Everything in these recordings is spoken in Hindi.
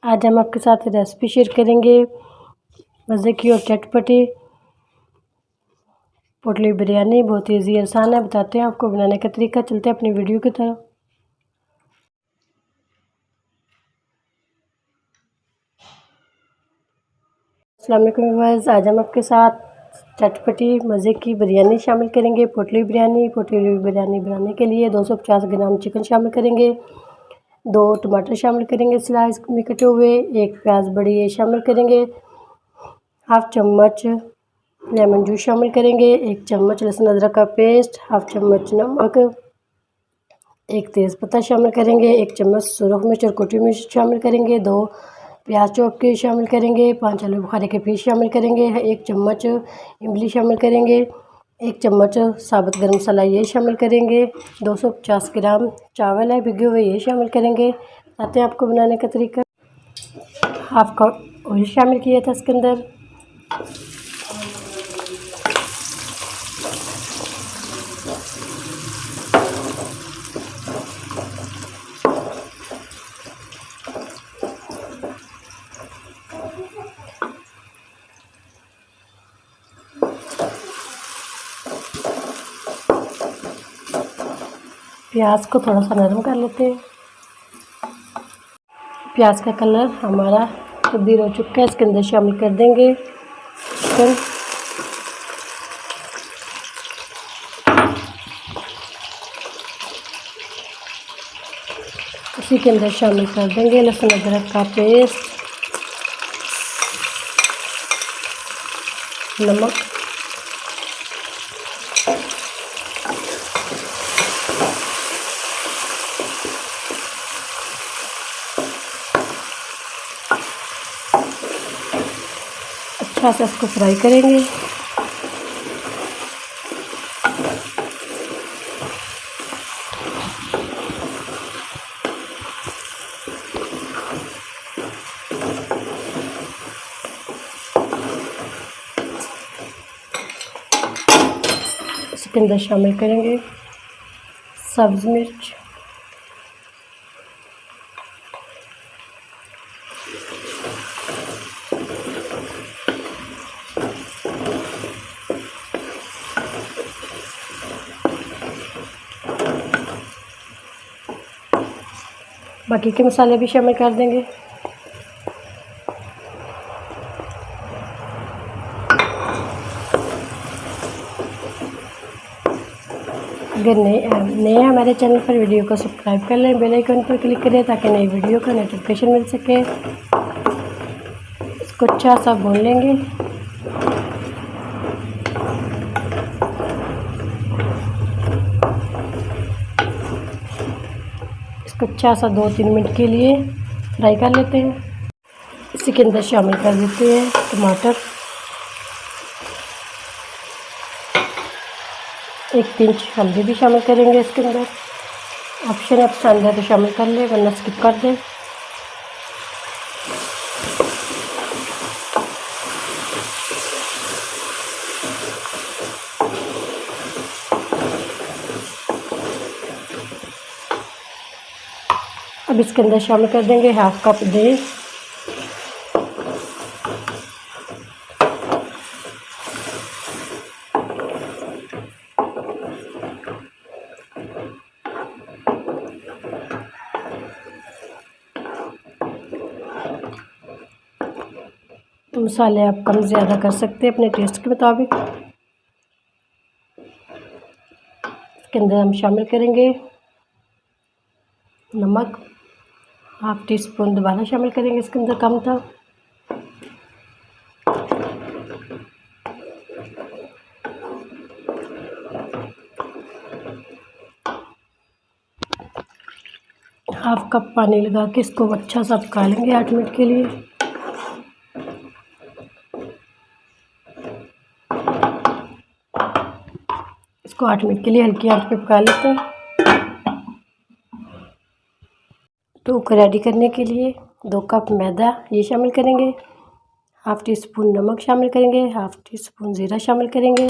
आज हम आपके साथ रेसिपी शेयर करेंगे मज़े की और चटपटी पोटली बिरयानी। बहुत ही ईजी आसान है, बताते हैं आपको बनाने का तरीका। चलते हैं अपनी वीडियो की तरफ। अस्सलाम वालेकुम व्यूअर्स, आज हम आपके साथ चटपटी मज़े की बिरयानी शामिल करेंगे, पोटली बिरयानी। पोटली बिरयानी बनाने के लिए 250 ग्राम चिकन शामिल करेंगे, 2 टमाटर शामिल करेंगे स्लाइस में कटे हुए, 1 प्याज बड़ी ये शामिल करेंगे, हाफ चम्मच लेमन जूस शामिल करेंगे, 1 चम्मच लहसुन अदरक का पेस्ट, हाफ चम्मच नमक, 1 तेज़पत्ता शामिल करेंगे, 1 चम्मच सुरख मिर्च और कुटी मिर्च शामिल करेंगे, 2 प्याज चॉप के शामिल करेंगे, 5 आलू बुखारे के पीस शामिल करेंगे, 1 चम्मच इमली शामिल करेंगे, 1 चम्मच साबुत गरम मसाला ये शामिल करेंगे, 250 ग्राम चावल है भिगे हुए ये शामिल करेंगे। आते हैं आपको बनाने का तरीका। हाफ कप ऑयल शामिल किया था इसके अंदर। प्याज को थोड़ा सा नरम कर लेते हैं। प्याज का कलर हमारा तब्दील हो चुका है, इसके अंदर शामिल कर देंगे चिकन। इसी के अंदर शामिल कर देंगे लहसुन अदरक का पेस्ट, नमक, अच्छा से इसको फ्राई करेंगे। इसके अंदर शामिल करेंगे सब्ज़ मिर्च, बाकी के मसाले भी शामिल कर देंगे। अगर नए हैं हमारे चैनल पर, वीडियो को सब्सक्राइब कर लें, बेल आइकन पर क्लिक करें ताकि नई वीडियो का नोटिफिकेशन मिल सके। इसको अच्छा सा भून लेंगे। इसको अच्छा सा 2-3 मिनट के लिए फ्राई कर लेते हैं। इसी के अंदर शामिल कर देते हैं टमाटर, 1 पिंच हल्दी भी शामिल करेंगे इसके अंदर। ऑप्शन पसंद है तो शामिल कर लें, वरना स्किप कर दें। अब इसके अंदर शामिल कर देंगे हाफ कप दही, तो मसाले आप कम ज़्यादा कर सकते हैं अपने टेस्ट के मुताबिक। इसके अंदर हम शामिल करेंगे नमक, हाफ टी स्पून दोबारा शामिल करेंगे, इसके अंदर कम था। हाफ कप पानी लगा के इसको अच्छा सा पका लेंगे 8 मिनट के लिए। इसको 8 मिनट के लिए हल्की आंच पे पका लेते हैं। तो को रेडी करने के लिए 2 कप मैदा ये शामिल करेंगे, हाफ टी स्पून नमक शामिल करेंगे, हाफ टी स्पून ज़ीरा शामिल करेंगे।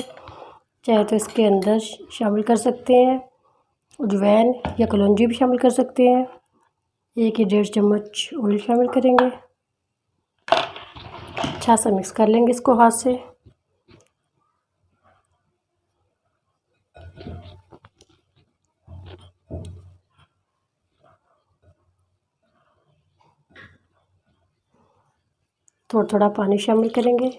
चाहे तो इसके अंदर शामिल कर सकते हैं अजवाइन या कलौंजी भी शामिल कर सकते हैं। 1 या 1.5 चम्मच ऑयल शामिल करेंगे। अच्छा सा मिक्स कर लेंगे इसको हाथ से। थोड़ा थोड़ा पानी शामिल करेंगे।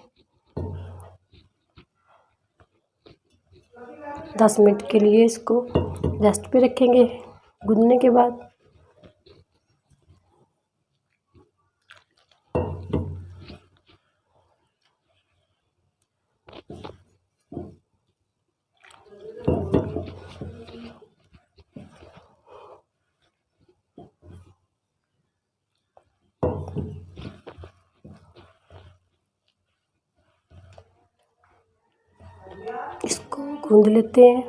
10 मिनट के लिए इसको रेस्ट पे रखेंगे गूंदने के बाद। इसको गूंद लेते हैं।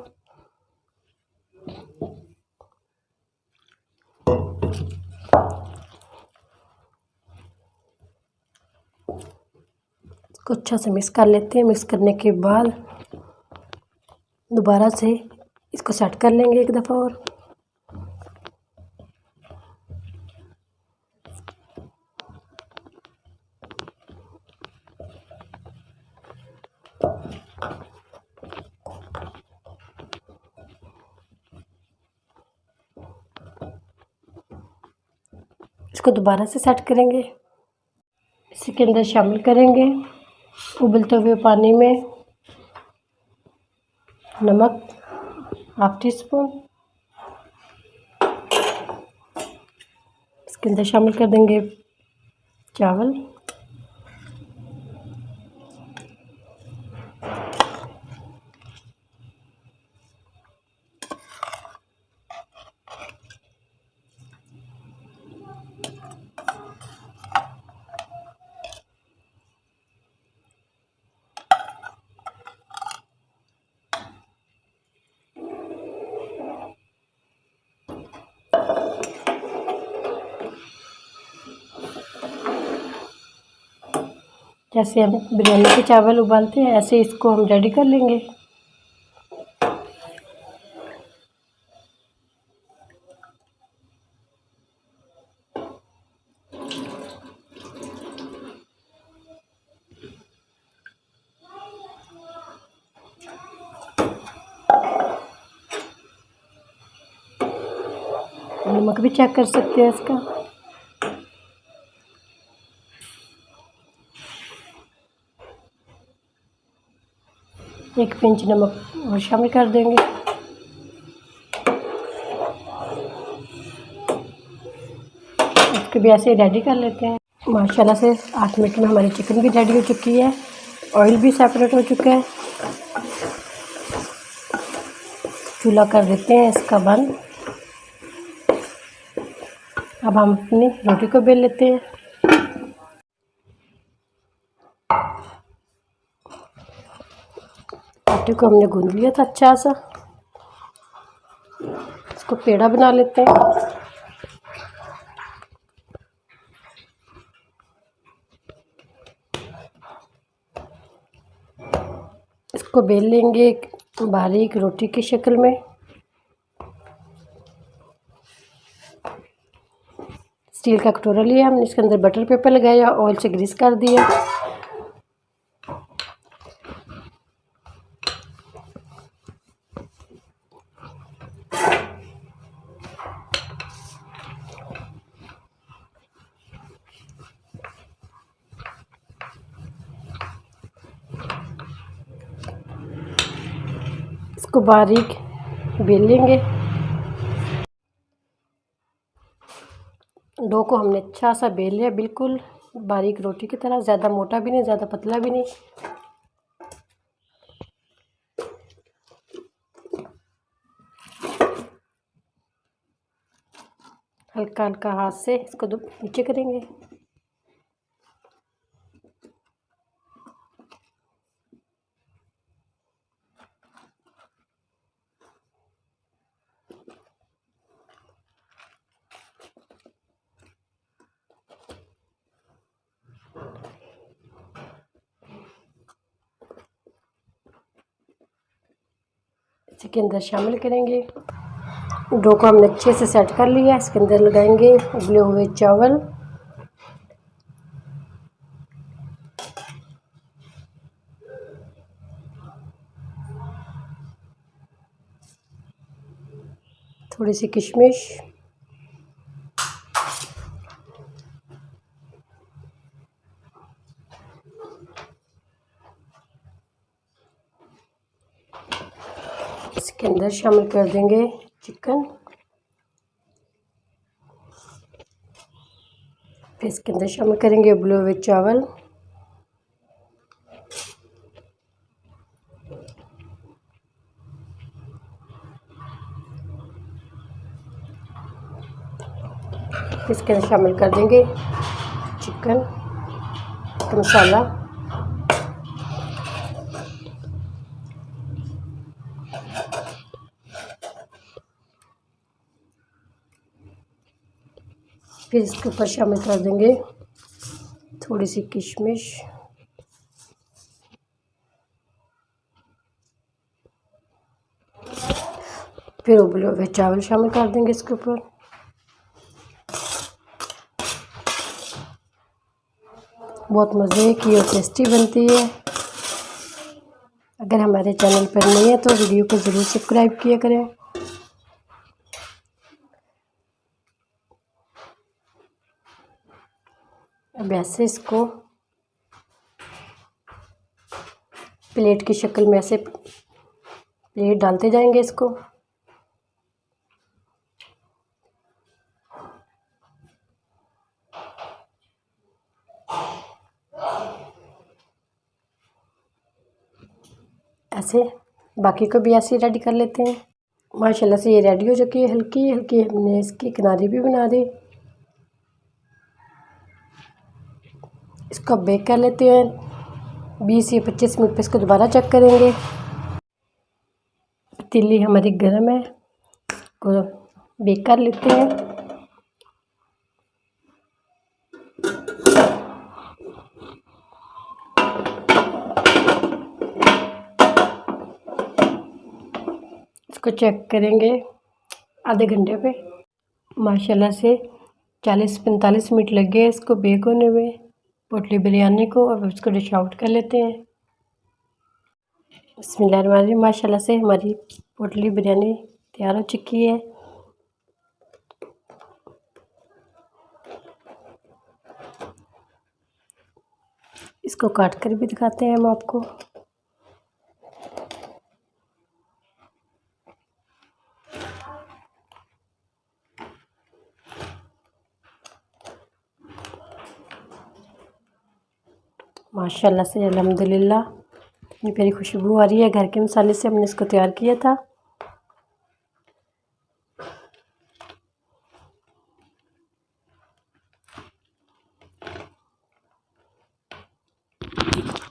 इसको अच्छा से मिक्स कर लेते हैं। मिक्स करने के बाद दोबारा से इसको सेट कर लेंगे एक दफ़ा और। इसको दोबारा से सेट करेंगे। इसी के अंदर शामिल करेंगे उबलते हुए पानी में नमक 1/2 टीस्पून। इसके अंदर शामिल कर देंगे चावल। जैसे हम बिरयानी के चावल उबालते हैं ऐसे इसको हम रेडी कर लेंगे। नमक भी चेक कर सकते हैं इसका। एक पिंच नमक और शामिल कर देंगे। इसको भी ऐसे रेडी कर लेते हैं। माशाल्लाह से 8 मिनट में हमारी चिकन भी रेडी हो चुकी है। ऑयल भी सेपरेट हो चुका है। चूल्हा कर देते हैं इसका बंद। अब हम अपनी रोटी को बेल लेते हैं। आटे को हमने गूंद लिया था अच्छा सा। इसको पेड़ा बना लेते हैं। इसको बेल लेंगे बारीक रोटी की शक्ल में। स्टील का कटोरा लिया हमने, इसके अंदर बटर पेपर लगाया, ऑयल से ग्रीस कर दिया। इसको बारीक बेल लेंगे। डो को हमने अच्छा सा बेल लिया, बिल्कुल बारीक रोटी की तरह, ज़्यादा मोटा भी नहीं ज़्यादा पतला भी नहीं। हल्का हल्का हाथ से इसको नीचे करेंगे। इसी के अंदर शामिल करेंगे। डो को हमने अच्छे से सेट कर लिया। इसके अंदर लगाएंगे उबले हुए चावल, थोड़ी सी किशमिश, इसके अंदर शामिल कर देंगे चिकन, फिर इसके अंदर शामिल करेंगे उबले हुए चावल, इसके अंदर शामिल कर देंगे चिकन का मसाला, फिर इसके ऊपर शामिल कर देंगे थोड़ी सी किशमिश, फिर उबले हुए चावल शामिल कर देंगे इसके ऊपर। बहुत मज़े की और टेस्टी बनती है। अगर हमारे चैनल पर नहीं है तो वीडियो को ज़रूर सब्सक्राइब किया करें। अब ऐसे इसको प्लेट की शक्ल में ऐसे प्लेट डालते जाएंगे इसको। ऐसे बाकी को भी ऐसे रेडी कर लेते हैं। माशाल्लाह से ये रेडी हो चुकी है। हल्की हल्की हमने इसकी किनारी भी बना दी। इसको बेक कर लेते हैं। 20 या 25 मिनट पे इसको दोबारा चेक करेंगे। पतीली हमारी गर्म है, को बेक कर लेते हैं। इसको चेक करेंगे आधे घंटे पे। माशाल्लाह से 40-45 मिनट लग गए इसको बेक होने में, पोटली बिरयानी को। अब इसको डिश आउट कर लेते हैं। बिस्मिल्लाहिर्रहमानिर्रहीम। माशाल्लाह से हमारी पोटली बिरयानी तैयार हो चुकी है। इसको काट कर भी दिखाते हैं हम आपको। माशाल्लाह से अल्हम्दुलिल्लाह इतनी प्यारी खुशबू आ रही है। घर के मसाले से हमने इसको तैयार किया था।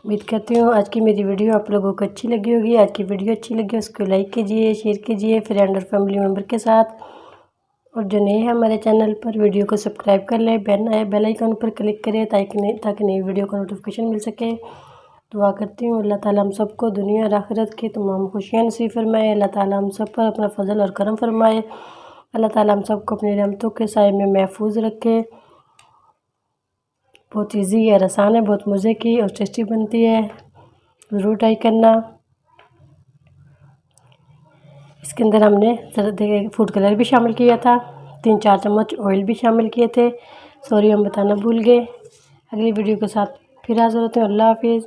उम्मीद करती हूँ आज की मेरी वीडियो आप लोगों को अच्छी लगी होगी। आज की वीडियो अच्छी लगी उसको लाइक कीजिए, शेयर कीजिए फ्रेंड और फैमिली मेम्बर के साथ। और जो नए हैं हमारे चैनल पर वीडियो को सब्सक्राइब कर लें, बेल आइकन पर क्लिक करें ताकि नई वीडियो का नोटिफिकेशन मिल सके। दुआ करती हूँ अल्लाह ताला हम सबको दुनिया और आखिरत की तमाम खुशियाँ नसीब फरमाए। अल्लाह ताला हम सब पर अपना फजल और करम फरमाए। अल्लाह ताला हम सबको अपनी रहमतों के साए में महफूज रखे। बहुत ईजी है, आसान है, बहुत मज़े की और टेस्टी बनती है। ज़रूर ट्राई करना। इसके अंदर हमने फूड कलर भी शामिल किया था। 3-4 चम्मच ऑयल भी शामिल किए थे। सॉरी हम बताना भूल गए। अगली वीडियो के साथ फिर हाज़िर होते हैं। अल्लाह हाफिज़।